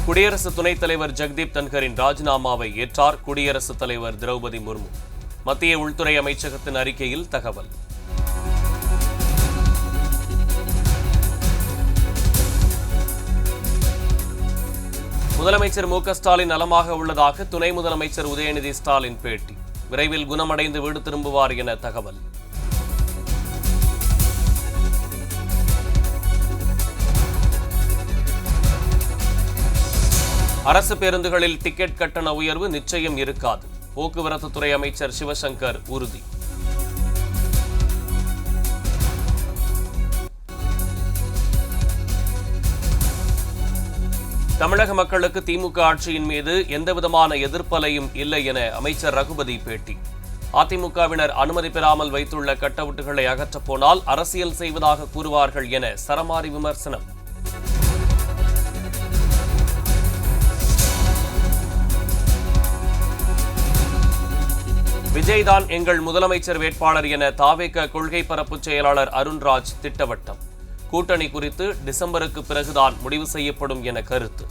குடியரசு துணைத் தலைவர் ஜெகதீப் தன்கரின் ராஜினாமாவை ஏற்றார் குடியரசுத் தலைவர் திரௌபதி முர்மு. மத்திய உள்துறை அமைச்சகத்தின் அறிக்கையில் தகவல். முதலமைச்சர் மு க ஸ்டாலின் நலமாக உள்ளதாக துணை முதலமைச்சர் உதயநிதி ஸ்டாலின் பேட்டி. விரைவில் குணமடைந்து வீடு திரும்புவார் என தகவல். அரசு பேருந்துகளில் டிக்கெட் கட்டண உயர்வு நிச்சயம் இருக்காது. போக்குவரத்து துறை அமைச்சர் சிவசங்கர் உறுதி. தமிழக மக்களுக்கு திமுக ஆட்சியின் மீது எந்தவிதமான எதிர்ப்பலையும் இல்லை என அமைச்சர் ரகுபதி பேட்டி. அதிமுகவினர் அனுமதி பெறாமல் வைத்துள்ள கட்டவுட்டுகளை அகற்றப் போனால் அரசியல் செய்வதாக கூறுவார்கள் என சரமாரி விமர்சனம். விஜய்தான் எங்கள் முதலமைச்சர் வேட்பாளர் என தாவேக கொள்கை பரப்பு செயலாளர் அருண்ராஜ் திட்டவட்டம். கூட்டணி குறித்து டிசம்பருக்கு பிறகுதான் முடிவு செய்யப்படும் என கருத்து.